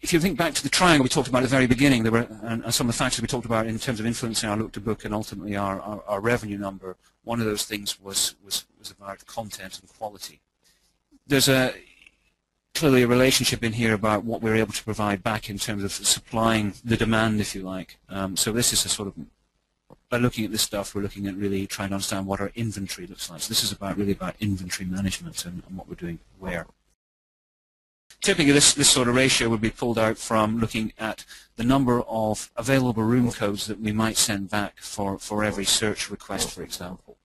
if you think back to the triangle we talked about at the very beginning, there were and some of the factors we talked about in terms of influencing our look-to-book and ultimately our revenue number. One of those things was about content and quality. There's clearly a relationship in here about what we're able to provide back in terms of supplying the demand, if you like. So this is a sort of, by looking at this stuff, we're looking at really trying to understand what our inventory looks like. So this is really about inventory management and what we're doing where. Typically, this sort of ratio would be pulled out from looking at the number of available room codes that we might send back for every search request, for example.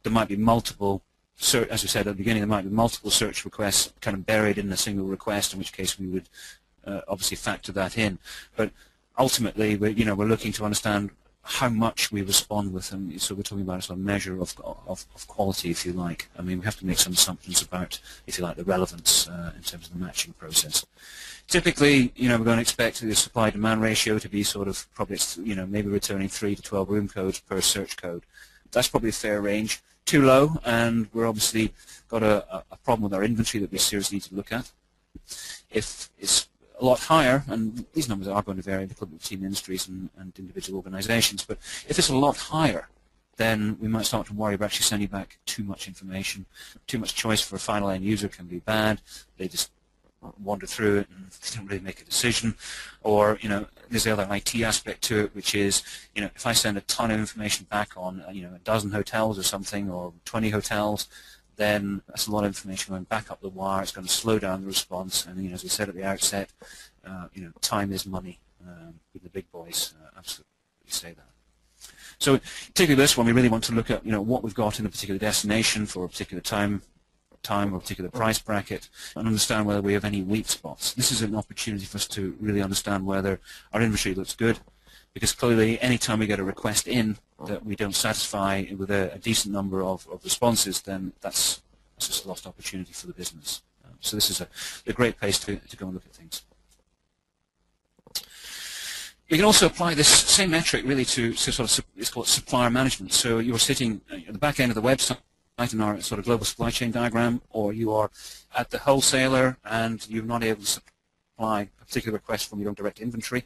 There might be multiple, as we said at the beginning, there might be multiple search requests kind of buried in a single request, in which case we would obviously factor that in. But ultimately, we're looking to understand how much we respond with them. So we're talking about a sort of measure of quality, if you like. I mean, we have to make some assumptions about, if you like, the relevance in terms of the matching process. Typically, we're going to expect the supply-demand ratio to be sort of probably, maybe returning 3 to 12 room codes per search code. That's probably a fair range. Too low, and we're obviously got a problem with our inventory that we seriously need to look at. If it's a lot higher, and these numbers are going to vary between industries and individual organizations, but if it's a lot higher, then we might start to worry about actually sending back too much information. Too much choice for a final end user can be bad. They just wander through it and they don't really make a decision. Or, there's the other IT aspect to it, which is, if I send a ton of information back on, a dozen hotels or something, or 20 hotels, then that's a lot of information going back up the wire. It's going to slow down the response, and as we said at the outset, time is money with the big boys. Absolutely say that. So, particularly this one, we really want to look at what we've got in a particular destination for a particular time or a particular price bracket, and understand whether we have any weak spots. This is an opportunity for us to really understand whether our inventory looks good, because clearly any time we get a request in that we don't satisfy with a decent number of responses, then that's just a lost opportunity for the business. So this is a great place to go and look at things. We can also apply this same metric really to sort of, it's called supplier management. So you're sitting at the back end of the website in our sort of global supply chain diagram, or you are at the wholesaler and you're not able to supply a particular request from your own direct inventory,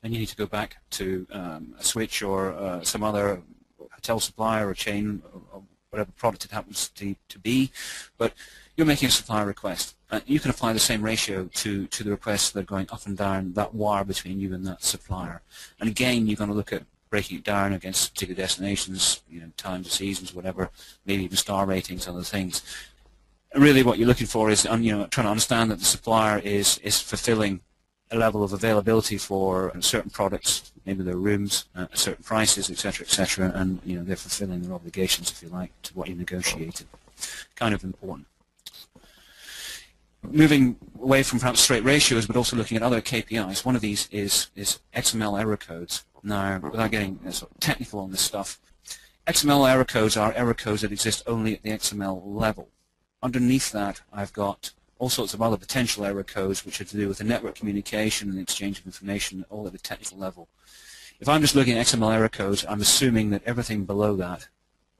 and you need to go back to a switch or some other hotel supplier or chain or whatever product it happens to be, but you're making a supplier request. You can apply the same ratio to the requests that are going up and down that wire between you and that supplier. And again, you're going to look at breaking it down against particular destinations, times, seasons, whatever, maybe even star ratings, other things. And really what you're looking for is trying to understand that the supplier is fulfilling a level of availability for certain products, maybe their rooms, at certain prices, etc., and they're fulfilling their obligations, if you like, to what you negotiated. Kind of important. Moving away from perhaps straight ratios, but also looking at other KPIs. One of these is XML error codes. Now, without getting sort of technical on this stuff, XML error codes are error codes that exist only at the XML level. Underneath that, I've got all sorts of other potential error codes which are to do with the network communication and the exchange of information, all at the technical level. If I'm just looking at XML error codes, I'm assuming that everything below that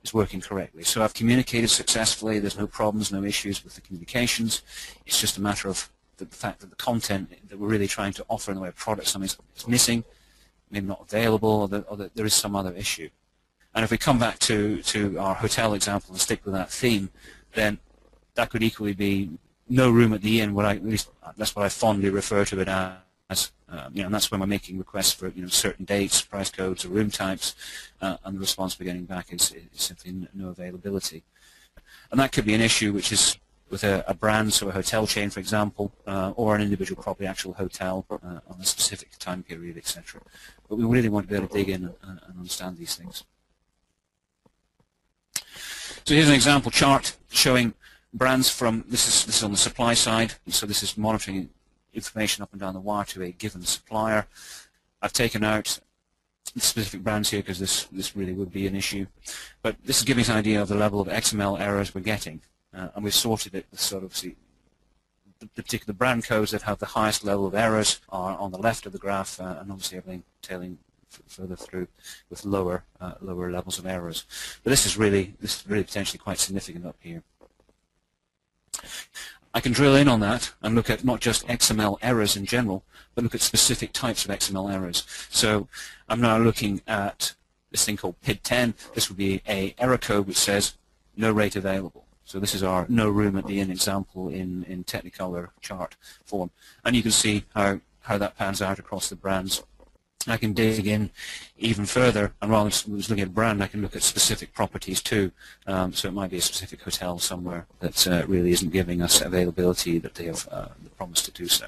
is working correctly. So I've communicated successfully, there's no problems, no issues with the communications. It's just a matter of the fact that the content that we're really trying to offer in the way of product, something is missing, maybe not available, or that there is some other issue. And if we come back to our hotel example and stick with that theme, then that could equally be no room at the inn, at least that's what I fondly refer to it as. And that's when we're making requests for certain dates, price codes, or room types, and the response we're getting back is simply no availability. And that could be an issue which is with a brand, so a hotel chain, for example, or an individual property, actual hotel on a specific time period, etc. But we really want to be able to dig in and understand these things. So here's an example chart showing brands from, this is on the supply side, so this is monitoring information up and down the wire to a given supplier. I've taken out the specific brands here because this really would be an issue, but this is giving us an idea of the level of XML errors we're getting, and we've sorted it with sort of the particular brand codes that have the highest level of errors are on the left of the graph, and obviously everything tailing further through with lower levels of errors. But this is really potentially quite significant up here. I can drill in on that and look at not just XML errors in general, but look at specific types of XML errors. So I'm now looking at this thing called PID10. This would be an error code which says no rate available. So this is our no room at the inn example in Technicolor chart form. And you can see how that pans out across the brands. I can dig in even further, and rather than just looking at brand, I can look at specific properties too. So it might be a specific hotel somewhere that really isn't giving us availability that they have promised to do so.